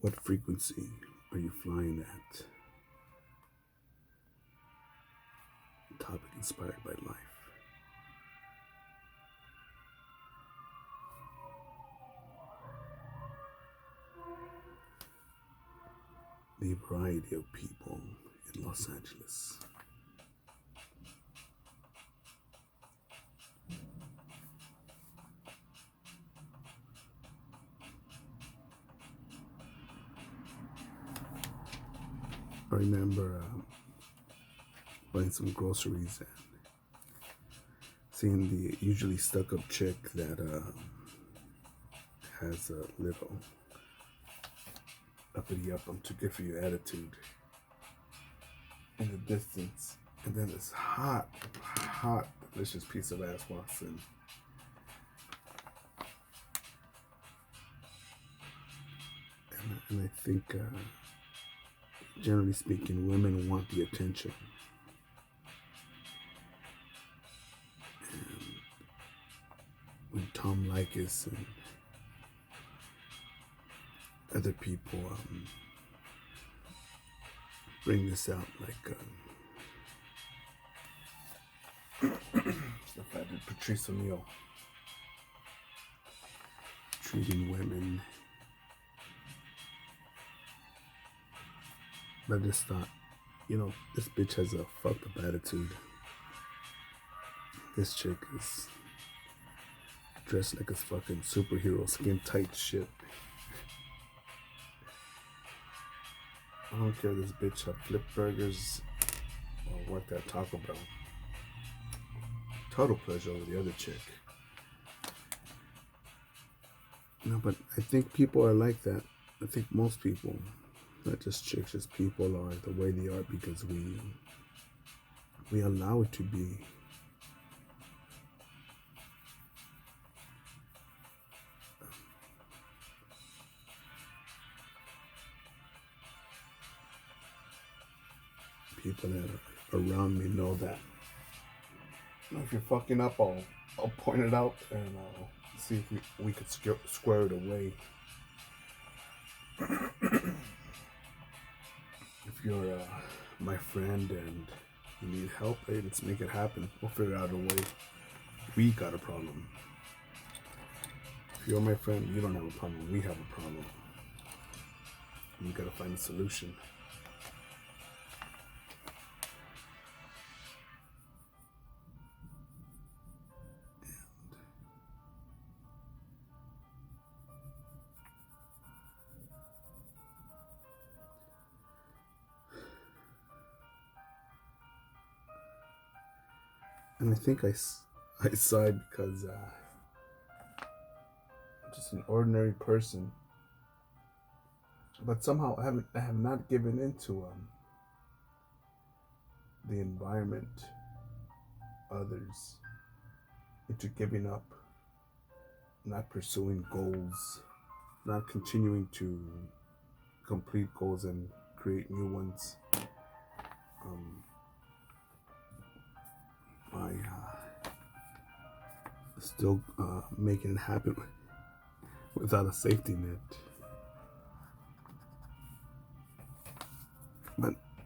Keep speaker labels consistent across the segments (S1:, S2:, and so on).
S1: What frequency are you flying at? Topic inspired by life. The variety of people in Los Angeles. I remember buying some groceries and seeing the usually stuck up chick that has a little uppity up, I'm too good for you attitude in the distance. And then this hot, delicious piece of ass walks in. And I think, generally speaking, women want the attention. And when Tom Likas and other people bring this out, like stuff I did Patrice O'Neill treating women. But I just thought, this bitch has a fucked up attitude. This chick is dressed like a fucking superhero, skin tight shit. I don't care if this bitch have flip burgers or worked at Taco Bell. Total pleasure over the other chick. But I think people are like that. I think most people, not just chicks, just people are the way they are because we allow it to be. People that are around me know that. If you're fucking up, I'll point it out and I'll see if we could square it away. If you're my friend and you need help, hey, let's make it happen. We'll figure out a way. We got a problem. If you're my friend, you don't have a problem. We have a problem. You gotta find a solution. And I think I sighed because I'm just an ordinary person. But somehow I have not given into the environment, others, into giving up, not pursuing goals, not continuing to complete goals and create new ones. By still making it happen without a safety net.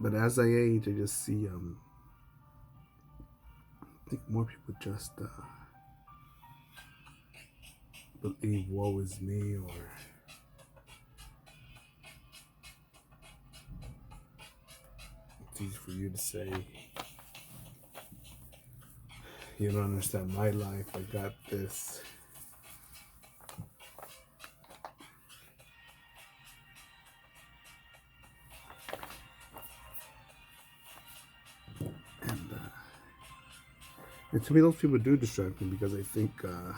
S1: But as I age, I just see I think more people just believe woe is me, or it's easy for you to say, you don't understand my life, I got this. And to me, those people do distract me because I think, I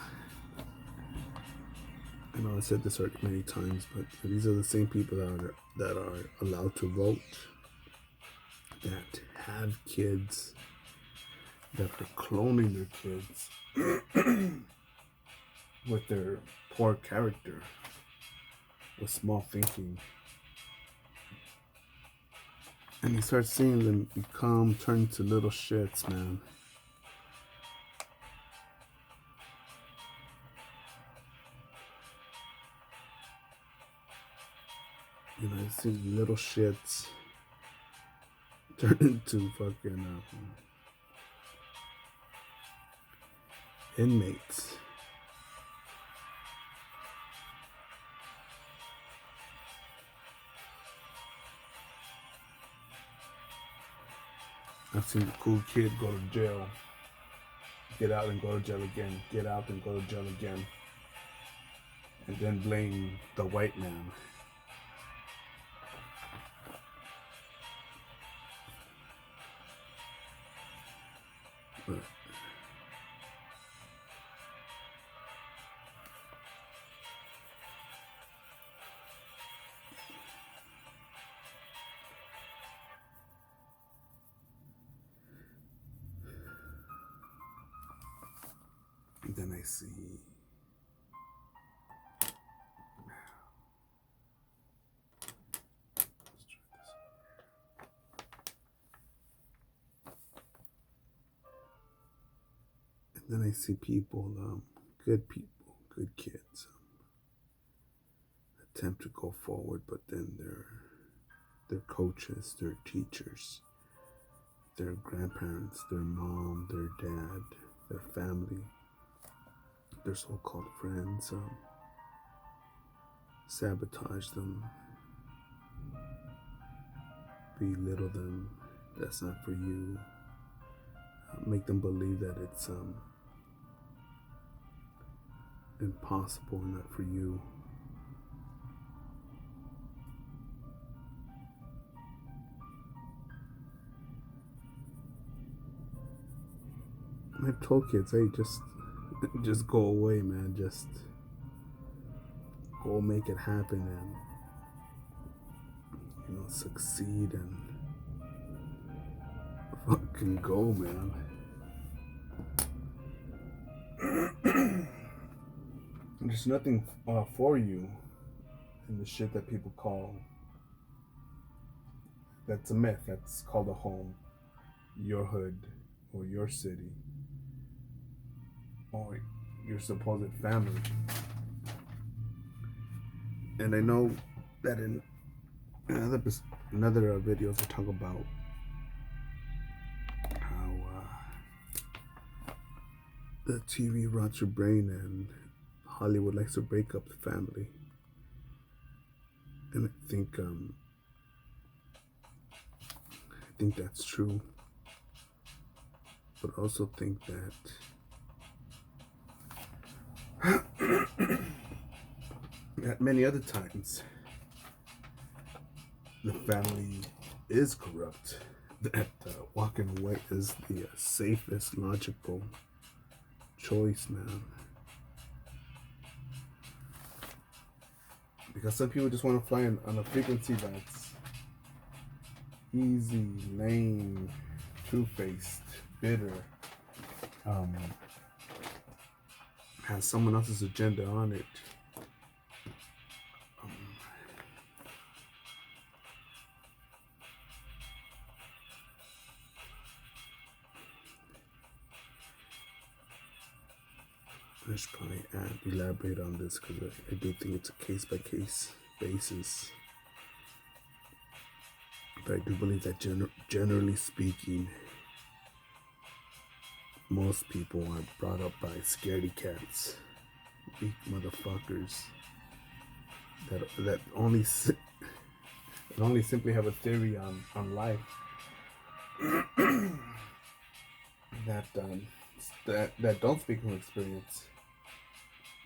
S1: know I said this already many times, but these are the same people that are allowed to vote, that have kids, that are cloning their kids with their poor character, with small thinking. And you start seeing them turn into little shits, man. You know, I've seen little shits turn into fucking inmates. I've seen a cool kid go to jail, get out and go to jail again, get out and go to jail again, and then blame the white man. But then I see then I see people, good people, good kids, attempt to go forward, but then their coaches, their teachers, their grandparents, their mom, their dad, their family, their so-called friends, sabotage them, belittle them. That's not for you. Make them believe that it's impossible, not for you. I've told kids, hey, just go away, man. Just go make it happen and, you know, succeed and fucking go, man. There's nothing for you in the shit that people call, that's a myth, that's called a home, your hood, or your city, or your supposed family. And I know that in another videos I talk about how the TV rots your brain and Hollywood likes to break up the family. And I think that's true. But I also think that at many other times the family is corrupt. That walking away is the safest, logical choice, man. Because some people just want to fly on a frequency that's easy, lame, two-faced, bitter, has someone else's agenda on it. I should probably elaborate on this because I do think it's a case-by-case basis. But I do believe that generally speaking, most people are brought up by scaredy cats, weak motherfuckers that only simply have a theory on life that don't speak from experience.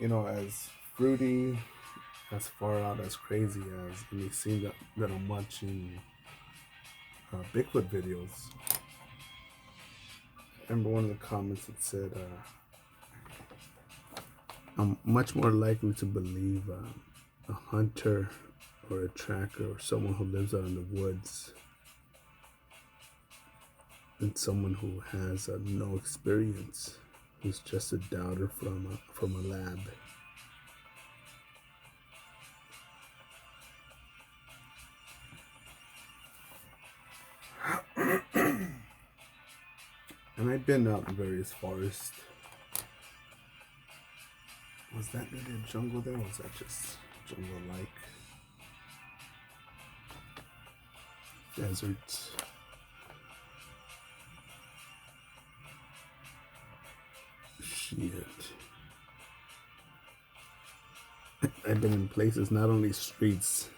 S1: You know, as fruity, as far out, as crazy as it may seem that I'm watching Bigfoot videos. I remember one of the comments that said, I'm much more likely to believe a hunter or a tracker or someone who lives out in the woods than someone who has no experience, who's just a doubter from a lab. And I've been out in various forests. Was that really a jungle there, or was that just jungle-like? deserts. Shit. I've been in places, not only streets,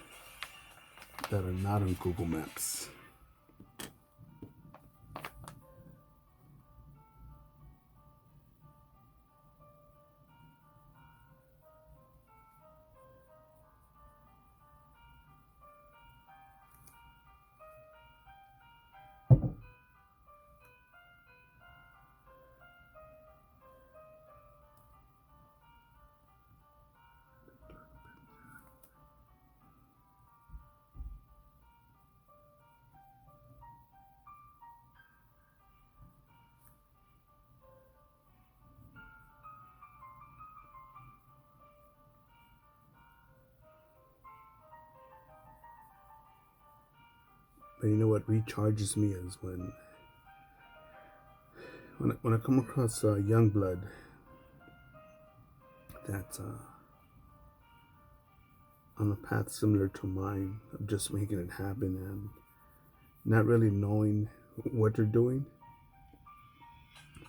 S1: that are not on Google Maps. But you know what recharges me is when I come across young blood that's on a path similar to mine of just making it happen and not really knowing what they're doing,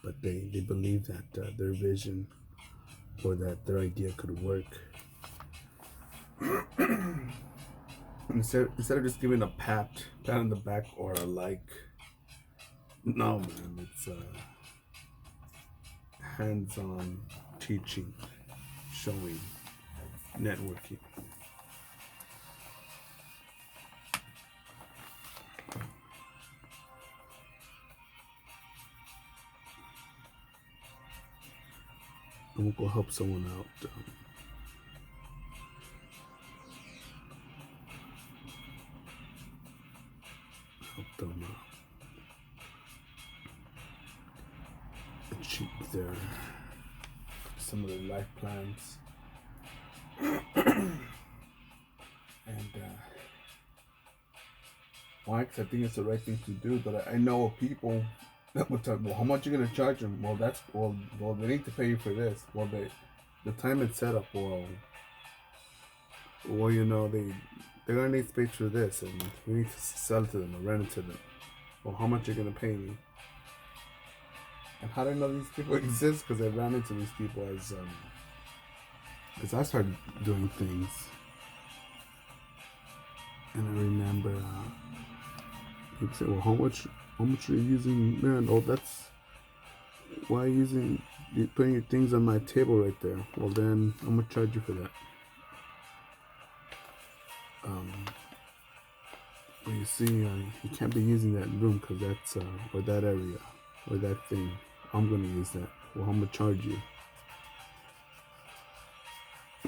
S1: but they believe that their vision or that their idea could work. Instead of just giving a pat on the back or a like, no man, it's hands-on teaching, showing, networking. I'm gonna go help someone out. Help them achieve some of their life plans. And why? Because I think it's the right thing to do. But I know of people that would talk, well, how much you gonna charge them? Well, they need to pay you for this. Well, the time it's set up. Well, you know, they're gonna need space for this, and we need to sell it to them or rent it to them. Well, how much are you gonna pay me? And how do I know these people exist? Because I ran into these people as I started doing things. And I remember people say, well, how much are you using? Man, oh, that's why you're putting your things on my table right there. Well, then I'm gonna charge you for that. Well, you see, you can't be using that room because that's or that area or that thing. I'm gonna use that. Well, I'm gonna charge you.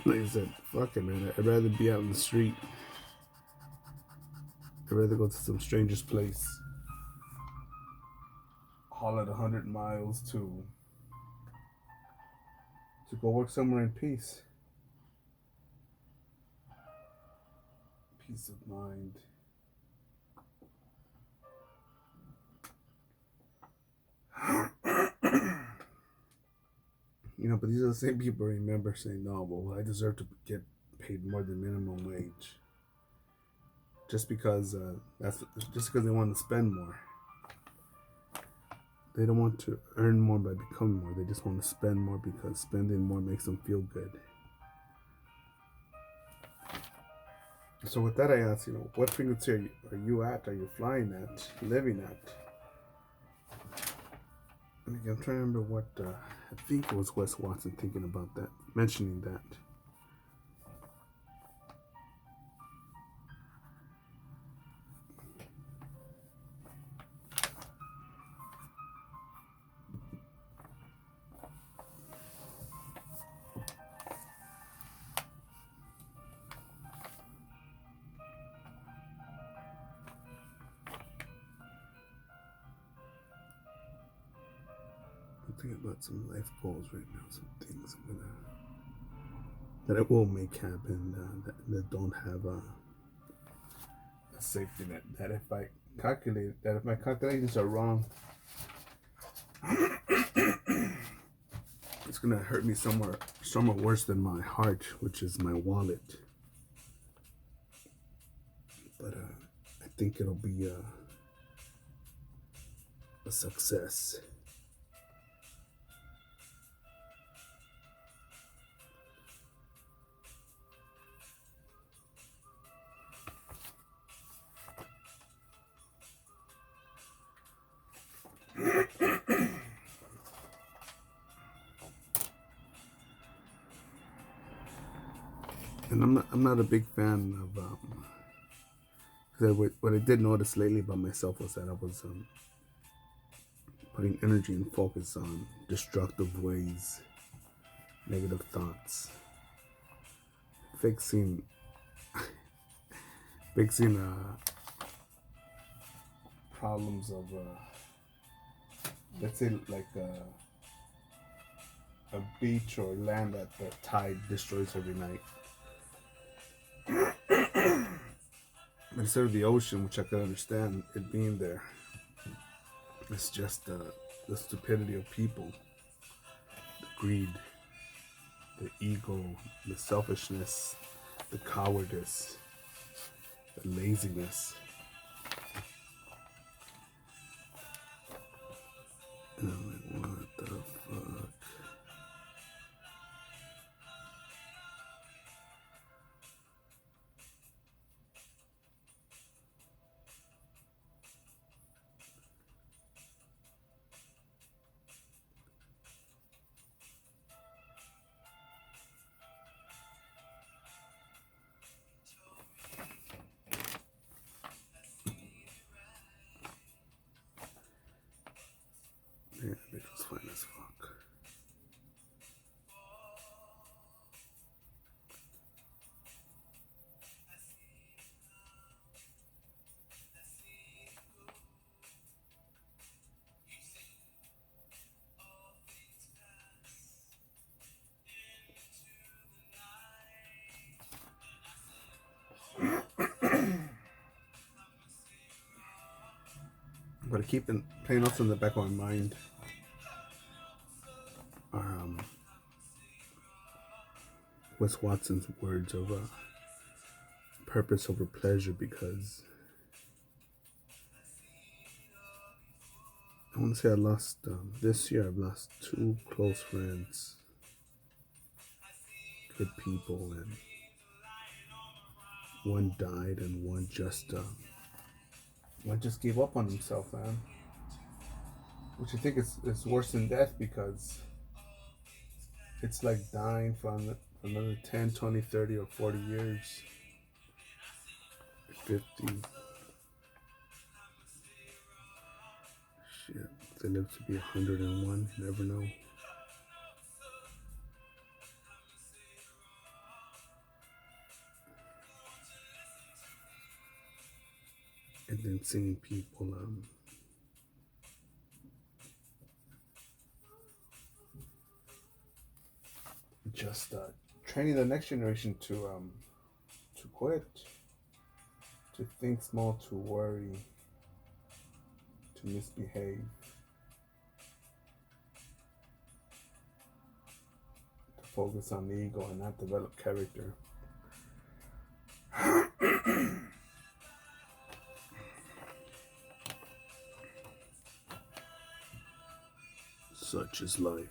S1: Like I said, fuck it, man. I'd rather be out in the street. I'd rather go to some stranger's place, haul it 100 miles to go work somewhere in peace. Peace of mind. You know, but these are the same people I remember saying, no, well, I deserve to get paid more than minimum wage. Just because they want to spend more. They don't want to earn more by becoming more. They just want to spend more because spending more makes them feel good. So with that, I ask, you know, what frequency are you at? Are you flying at? Living at? And again, I'm trying to remember what, I think it was Wes Watson thinking about that, mentioning that. Thinking about some life goals right now, some things that I will make happen that don't have a safety net. That if my calculations are wrong, it's gonna hurt me somewhere worse than my heart, which is my wallet. But I think it'll be a success. And I'm not a big fan of because what I did notice lately about myself was that I was putting energy and focus on destructive ways, negative thoughts, fixing fixing problems of let's say like a beach or land that the tide destroys every night. Instead of the ocean, which I could understand it being there, it's just the stupidity of people, the greed, the ego, the selfishness, the cowardice, the laziness. And I'm like, what the fuck? Yeah, bitch was fine as fuck. But I keep playing also in the back of my mind are Wes Watson's words of purpose over pleasure, because I want to say I lost, this year I've lost two close friends, good people, and one died and one just gave up on himself, man. Which I think is worse than death, because it's like dying for another 10, 20, 30, or 40 years. 50. Shit. If they live to be 101, you never know. And then seeing people just training the next generation to quit, to think small, to worry, to misbehave, to focus on the ego and not develop character. Such is life.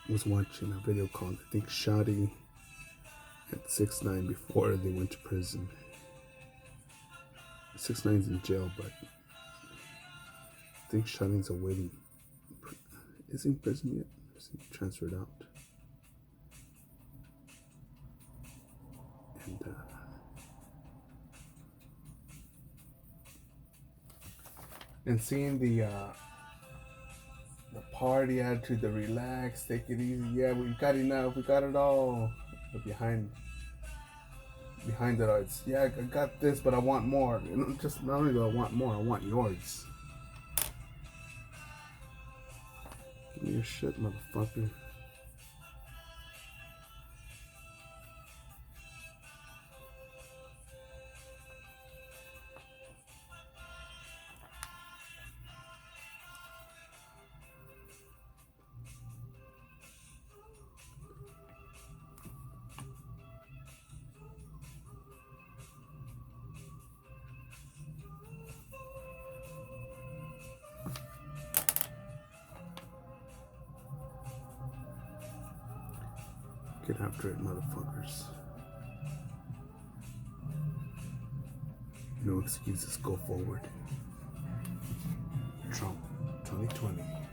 S1: I was watching a video called, I think, Shadi at 6ix9ine before they went to prison. 6ix9ine's in jail, but I think Shadi's awaiting. Is he in prison yet? Is he transferred out? And seeing the party attitude, the relax, take it easy. Yeah, we got enough. We got it all. But behind it all, it's, yeah, I got this, but I want more. And just not only do I want more, I want yours. Give me your shit, motherfucker. Get after it, motherfuckers. No excuses, go forward. Trump 2020.